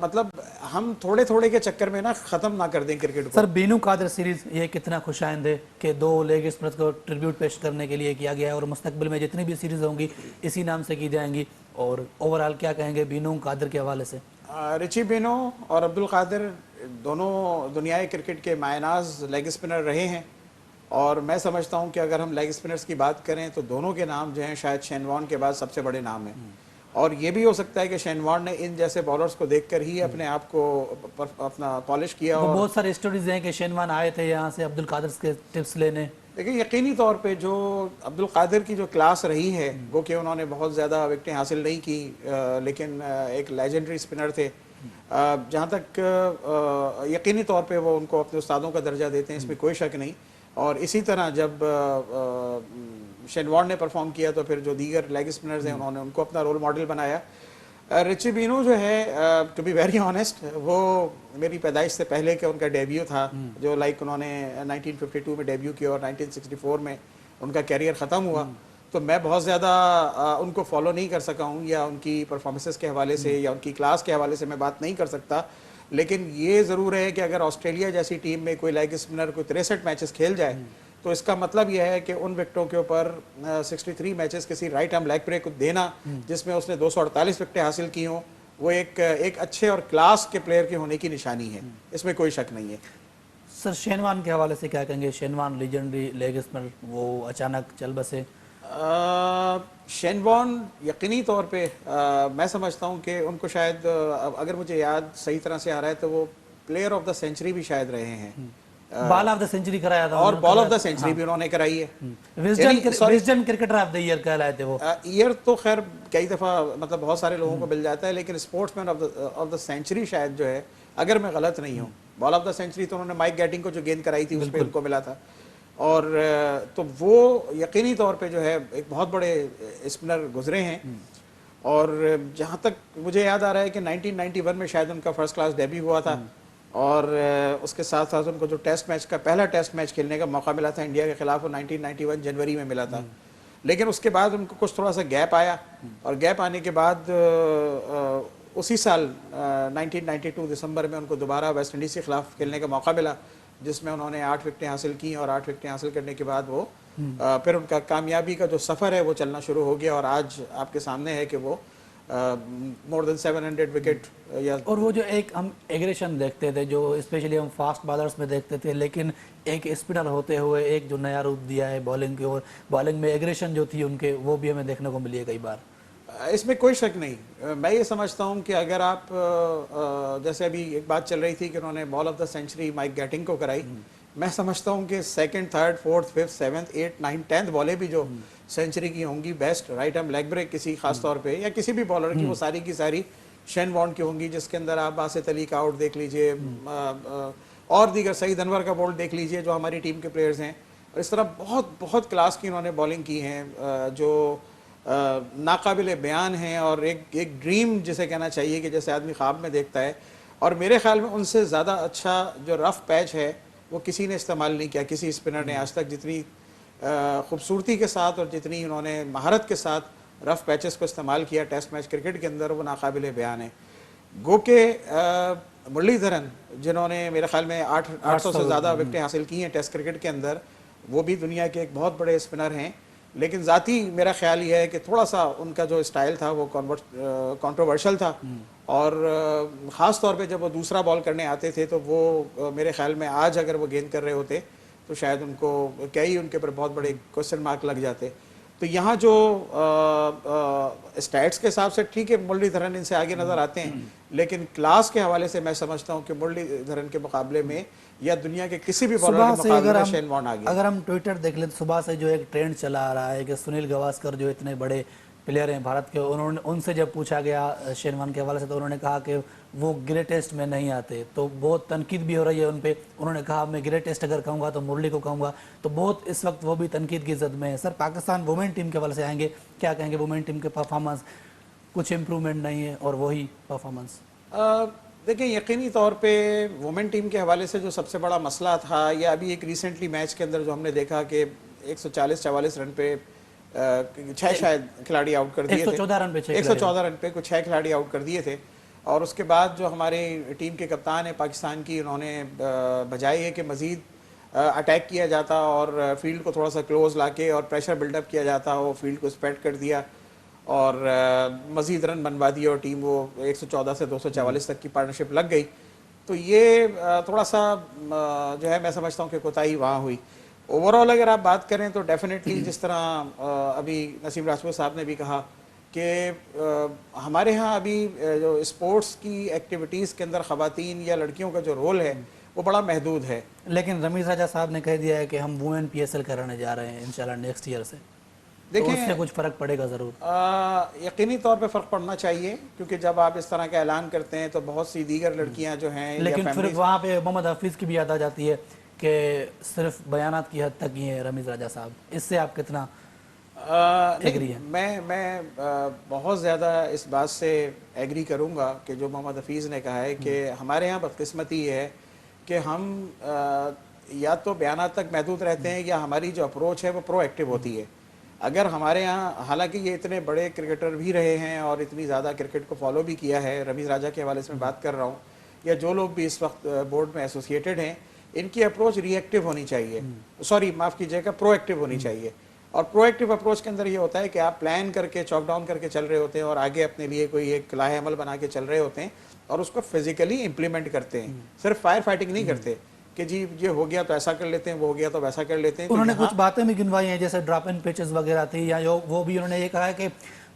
[SPEAKER 3] मतलब हम थोड़े थोड़े के चक्कर में ना खत्म ना कर दें क्रिकेट को।
[SPEAKER 1] सर बीनू कादर सीरीज ये कितना खुशाइंद है कि 2 लेग स्पिनर्स को ट्रिब्यूट पेश करने के लिए किया गया है और मुस्तकबिल में जितनी भी सीरीज होंगी इसी नाम से की जाएंगी। और ओवरऑल क्या कहेंगे बीनू कादर के हवाले से?
[SPEAKER 3] रिची बेनो और अब्दुल कादिर दोनों दुनियाई क्रिकेट के मायनाज लेग स्पिनर रहे हैं, और मैं समझता हूं कि अगर हम लेग स्पिनर्स की बात करें तो दोनों के नाम जो हैं शायद शेन वॉर्न के बाद सबसे बड़े नाम हैं। और ये भी हो सकता है कि शेन वॉर्न ने इन जैसे बॉलर्स को देखकर ही अपने आप को अपना पॉलिश किया।
[SPEAKER 1] वो
[SPEAKER 3] और
[SPEAKER 1] बहुत सारे स्टोरीज हैं कि शेन वॉर्न आए थे यहाँ से अब्दुल कादिर के टिप्स लेने।
[SPEAKER 3] देखिए, यकीनी तौर पे जो अब्दुल कादिर की जो क्लास रही है वो कि उन्होंने बहुत ज़्यादा विकेटें हासिल नहीं की, लेकिन एक लेजेंडरी स्पिनर थे। जहाँ तक यकीनी तौर पे वो उनको अपने उस्तादों का दर्जा देते हैं, इसमें कोई शक नहीं। और इसी तरह जब शेन वॉर्न ने परफॉर्म किया तो फिर जो दीगर लेग स्पिनर्स हैं उन्होंने उनको अपना रोल मॉडल बनाया। रिची बीनो जो है, टू बी वेरी ऑनेस्ट, वो मेरी पैदाइश से पहले के उनका डेब्यू था, जो लाइक उन्होंने 1952 में डेब्यू किया और 1964 में उनका कैरियर ख़त्म हुआ। तो मैं बहुत ज़्यादा उनको फॉलो नहीं कर सका हूँ, या उनकी परफॉर्मेंसेस के हवाले से या उनकी क्लास के हवाले से मैं बात नहीं कर सकता। लेकिन ये ज़रूर है कि अगर ऑस्ट्रेलिया जैसी टीम में कोई लेग स्पिनर कोई 63 मैचेस खेल जाए तो इसका मतलब यह है कि उन विकेटों के ऊपर 63 मैचेस किसी राइट आर्म लेग ब्रेक को देना जिसमें उसने 248 विकेटें हासिल की हों, वो एक अच्छे और क्लास के प्लेयर के होने की निशानी है, इसमें कोई शक नहीं है।
[SPEAKER 1] सर शेन वॉर्न के हवाले से क्या कहेंगे? Shane Warne legendary leg spinner, वो अचानक चल बसे।
[SPEAKER 3] शेन वॉर्न यकीनी तौर पे मैं समझता हूँ कि उनको शायद अगर मुझे याद सही तरह से आ रहा है तो वो प्लेयर ऑफ द सेंचुरी भी शायद रहे हैं,
[SPEAKER 1] बॉल ऑफ द सेंचुरी कराया था,
[SPEAKER 3] और बॉल ऑफ द सेंचुरी भी उन्होंने कराई है।
[SPEAKER 1] Wisden cricketer of the year कहलाए थे वो।
[SPEAKER 3] ईयर तो खैर कई दफ़ा मतलब बहुत सारे लोगों को मिल जाता है, लेकिन स्पोर्ट्समैन ऑफ द सेंचुरी शायद जो है, अगर मैं गलत नहीं हूँ, बॉल ऑफ द सेंचुरी तो उन्होंने माइक गैटिंग को जो गेंद कराई थी उस पर उनको मिला था। और तो वो यकीनी तौर पे जो है एक बहुत बड़े स्पिनर गुजरे हैं। और जहाँ तक मुझे याद आ रहा है कि 1991 में शायद उनका फर्स्ट क्लास डेब्यू हुआ था, और उसके साथ साथ उनको जो टेस्ट मैच का पहला टेस्ट मैच खेलने का मौका मिला था इंडिया के खिलाफ, वो 1991 जनवरी में मिला था। लेकिन उसके बाद उनको कुछ थोड़ा सा गैप आया, और गैप आने के बाद उसी साल 1992 दिसंबर में उनको दोबारा वेस्ट इंडीज़ के खिलाफ खेलने का मौका मिला, जिसमें उन्होंने 8 विकेटें हासिल की, और 8 विकेटें हासिल करने के बाद वो फिर उनका कामयाबी का जो सफ़र है वो चलना शुरू हो गया, और आज आपके सामने है कि वो मोर देन 700 विकेट या।
[SPEAKER 1] और वो जो एक हम एग्रेशन देखते थे, जो स्पेशली हम फास्ट बॉलर्स में देखते थे, लेकिन एक स्पिनर होते हुए एक जो नया रूप दिया है बॉलिंग की, और बॉलिंग में एग्रेशन जो थी उनके, वो भी हमें देखने को मिली है कई बार।
[SPEAKER 3] इसमें कोई शक नहीं। मैं ये समझता हूँ कि अगर आप जैसे अभी एक बात चल रही थी कि उन्होंने ball of the century Mike Gatting को कराई, मैं समझता हूँ कि 2nd, 3rd, 4th, 5th, 7th, 8th, 9th, 10th बॉलें भी जो सेंचुरी की होंगी best right arm leg break किसी खास तौर पे, या किसी भी बॉलर की, वो सारी की सारी शेन वॉर्न की होंगी, जिसके अंदर आप बासित अली का आउट देख लीजिए, और दीगर सईद अनवर का बॉल देख लीजिए जो हमारी टीम के प्लेयर्स हैं। और इस तरह बहुत बहुत क्लास की उन्होंने बॉलिंग की है, जो नाकाबिले बयान हैं, और एक ड्रीम जिसे कहना चाहिए कि जैसे आदमी ख्वाब में देखता है। और मेरे ख्याल में उनसे ज़्यादा अच्छा जो रफ़ पैच है वो किसी ने इस्तेमाल नहीं किया, किसी स्पिनर ने आज तक, जितनी खूबसूरती के साथ और जितनी उन्होंने महारत के साथ रफ़ पैचेस को इस्तेमाल किया टेस्ट मैच क्रिकेट के अंदर, वो नाकाबिले बयान है। गो के मुरलीधरन, जिन्होंने मेरे ख्याल में 800 से ज़्यादा विकेटें हासिल की हैं टेस्ट क्रिकेट के अंदर, वो भी दुनिया के एक बहुत बड़े स्पिनर हैं। लेकिन ज़ाती मेरा ख्याल ये है कि थोड़ा सा उनका जो स्टाइल था वो कंट्रोवर्शियल था, और ख़ास तौर पे जब वो दूसरा बॉल करने आते थे तो वो मेरे ख्याल में आज अगर वो गेंद कर रहे होते तो शायद उनको कई उनके ऊपर बहुत बड़े क्वेश्चन मार्क लग जाते। तो यहाँ जो स्टैट्स के हिसाब से ठीक है मुरलीधरन इनसे आगे नज़र आते हैं, लेकिन क्लास के हवाले से मैं समझता हूँ कि मुरलीधरन के मुकाबले में या दुनिया के किसी भी बॉलर के मुकाबले में शेन वॉर्न आगे।
[SPEAKER 1] अगर हम ट्विटर देख लें तो सुबह से जो एक ट्रेंड चला आ रहा है कि सुनील गावस्कर जो इतने बड़े प्लेयर हैं भारत के, उन्होंने उनसे जब पूछा गया शेन वॉर्न के हवाले से तो उन्होंने कहा कि वो गिले टेस्ट में नहीं आते, तो बहुत तनकीद भी हो रही है उन पे। उन्होंने कहा मैं गिले टेस्ट अगर कहूँगा तो मुरली को कहूँगा, तो बहुत इस वक्त वो भी तनकीद की जद में है। सर, पाकिस्तान वुमेन टीम के हवाले से आएंगे, क्या कहेंगे? वुमेन टीम के परफॉर्मेंस कुछ इम्प्रूवमेंट नहीं है और वही परफॉर्मेंस।
[SPEAKER 3] देखिए, यकीनी तौर पे वुमेन टीम के हवाले से जो सबसे बड़ा मसला था, या अभी एक रिसेंटली मैच के अंदर जो हमने देखा कि 140-44 रन पे 6 शायद खिलाड़ी आउट कर दिए थे।
[SPEAKER 1] 114 रन पे
[SPEAKER 3] 114 रन पे कुछ 6 खिलाड़ी आउट कर दिए थे। और उसके बाद जो हमारे टीम के कप्तान है पाकिस्तान की, उन्होंने बजाय है कि मज़ीद अटैक किया जाता और फील्ड को थोड़ा सा क्लोज लाके और प्रेशर बिल्डअप किया जाता, वो फील्ड को स्प्रेड कर दिया और मज़ीद रन बनवा दिए और टीम वो 114 से 244 तक की पार्टनरशिप लग गई। तो ये थोड़ा सा जो है मैं समझता हूँ कि कोताही वहाँ हुई। ओवरऑल अगर आप बात करें तो डेफिनेटली जिस तरह अभी नसीम राजपूत साहब ने भी कहा कि हमारे यहाँ अभी जो स्पोर्ट्स की एक्टिविटीज़ के अंदर ख़वातीन या लड़कियों का जो रोल है वो बड़ा महदूद है। लेकिन
[SPEAKER 1] रमीज़ राजा साहब ने कह दिया है कि हम वुमेन PSL कराने जा रहे हैं इंशाल्लाह नेक्स्ट ईयर से।
[SPEAKER 3] देखिए,
[SPEAKER 1] तो उससे कुछ फ़र्क पड़ेगा ज़रूर।
[SPEAKER 3] यकीनी तौर पे फ़र्क पड़ना चाहिए, क्योंकि जब आप इस तरह का ऐलान करते हैं तो बहुत सी दीगर लड़कियां जो हैं,
[SPEAKER 1] लेकिन फिर वहाँ पे मोहम्मद हफीज़ की भी याद आ जाती है कि सिर्फ बयानात की हद तक ही है रमीज़ राजा साहब। इससे आप कितना एग्री हैं?
[SPEAKER 3] मैं बहुत ज़्यादा इस बात से एग्री करूँगा कि जो मोहम्मद हफीज़ ने कहा है कि हमारे यहाँ बदकिस्मती ये है कि हम या तो बयानात तक महदूद रहते हैं या हमारी जो अप्रोच है वो प्रोएक्टिव होती है। अगर हमारे यहाँ, हालांकि ये इतने बड़े क्रिकेटर भी रहे हैं और इतनी ज़्यादा क्रिकेट को फॉलो भी किया है, रमीज़ राजा के हवाले से मैं बात कर रहा हूँ, या जो लोग भी इस वक्त बोर्ड में एसोसिएटेड हैं, इनकी अप्रोच रिएक्टिव होनी चाहिए, सॉरी माफ़ कीजिएगा, प्रोएक्टिव होनी चाहिए। और प्रोएक्टिव अप्रोच के अंदर ये होता है कि आप प्लान करके चॉक डाउन करके चल रहे होते हैं और आगे अपने लिए कोई एक लाहे अमल बना के चल रहे होते हैं और उसको फिजिकली इम्प्लीमेंट करते हैं। सिर्फ फायर फाइटिंग नहीं करते कि जी ये हो गया तो ऐसा कर लेते हैं, वो हो गया तो वैसा कर लेते हैं।
[SPEAKER 1] उन्होंने कुछ बातें भी गिनवाई हैं, जैसे ड्रॉप इन पिचेस वगैरह थी, या वो भी उन्होंने ये कहा है कि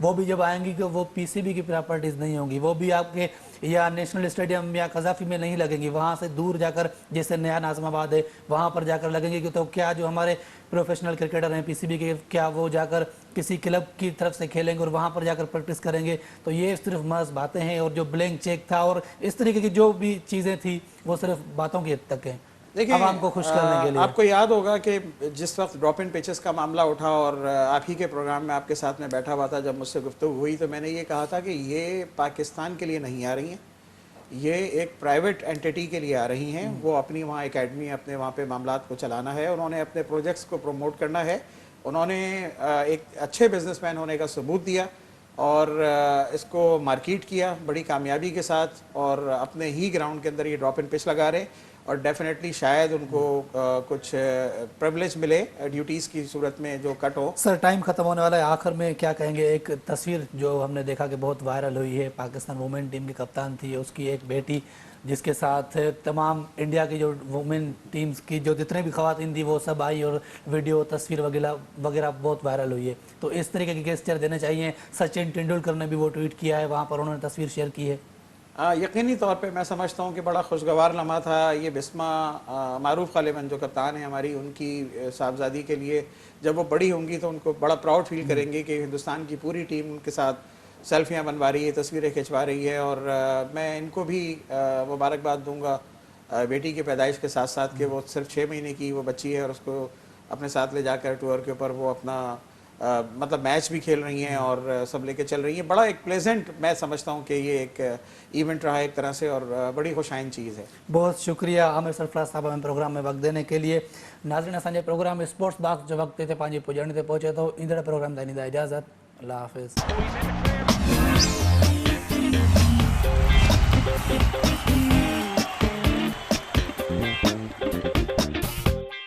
[SPEAKER 1] वो भी जब आएंगी कि वो PCB की प्रॉपर्टीज़ नहीं होंगी, वो भी आपके या नेशनल स्टेडियम या कजाफी में नहीं लगेंगी, वहाँ से दूर जाकर, जैसे नया नाज़माबाद है वहाँ पर जाकर लगेंगी। कि तो क्या जो हमारे प्रोफेशनल क्रिकेटर हैं PCB के, क्या वो जाकर किसी क्लब की तरफ से खेलेंगे और वहाँ पर जाकर प्रैक्टिस करेंगे? तो ये सिर्फ महज बातें हैं, और जो ब्लैंक चेक था और इस तरीके की जो भी चीज़ें थी वो सिर्फ बातों की हद तक हैं।
[SPEAKER 3] देखिए,
[SPEAKER 1] आवाम को खुश करने के लिए।
[SPEAKER 3] आपको याद होगा कि जिस वक्त ड्रॉप इन पिचेस का मामला उठा और आप ही के प्रोग्राम में आपके साथ में बैठा हुआ था, जब मुझसे गुफ्तगू हुई तो मैंने ये कहा था कि ये पाकिस्तान के लिए नहीं आ रही हैं, ये एक प्राइवेट एंटिटी के लिए आ रही हैं। वो अपनी वहाँ एकेडमी, अपने वहाँ पे मामलात को चलाना है, उन्होंने अपने प्रोजेक्ट्स को प्रमोट करना है, उन्होंने एक अच्छे बिजनेसमैन होने का सबूत दिया और इसको मार्केट किया बड़ी कामयाबी के साथ, और अपने ही ग्राउंड के अंदर ये ड्रॉप इन पिच लगा रहे, और डेफिनेटली शायद उनको कुछ प्रिविलेज मिले ड्यूटीज़ की सूरत में जो कट हो।
[SPEAKER 1] सर, टाइम खत्म होने वाला है, आखिर में क्या कहेंगे? एक तस्वीर जो हमने देखा कि बहुत वायरल हुई है, पाकिस्तान वुमेन टीम की कप्तान थी, उसकी एक बेटी, जिसके साथ तमाम इंडिया की जो वुमेन टीम्स की जो जितने भी खवातीन थी वो सब आई, और वीडियो तस्वीर वगैरह बहुत वायरल हुई है। तो इस तरीके के गेस्चर देने चाहिए। सचिन तेंदुलकर ने भी वो ट्वीट किया है, वहाँ पर उन्होंने तस्वीर शेयर की है।
[SPEAKER 3] यकीनी तौर पे मैं समझता हूँ कि बड़ा खुशगवार लम्हा था ये। बिस्मा मारूफ गालिबन जो कप्तान है हमारी, उनकी साहबजादी के लिए जब वो बड़ी होंगी तो उनको बड़ा प्राउड फील करेंगे कि हिंदुस्तान की पूरी टीम उनके साथ सेल्फियाँ बनवा रही है, तस्वीरें खिंचवा रही है। और मैं इनको भी मुबारकबाद दूंगा बेटी के पैदाइश के साथ साथ, कि वो सिर्फ 6 महीने की वो बच्ची है और उसको अपने साथ ले जाकर टूर के ऊपर वो अपना मतलब मैच भी खेल रही हैं और सब लेके चल रही हैं। बड़ा एक प्लेजेंट मैं समझता हूँ कि ये एक इवेंट रहा है एक तरह से, और बड़ी खुशाइन चीज़ है।
[SPEAKER 1] बहुत शुक्रिया आमिर सरफराज साहब हमें प्रोग्राम में वक्त देने के लिए। नाज़रीन, असांजे प्रोग्राम स्पोर्ट्स बॉक्स जो वक्त ते पंहिंजी पुॼण ते पहुचे थो। ईंदड़ प्रोग्राम ताईं ॾींदा इजाज़त। अल्लाह हाफ़िज़।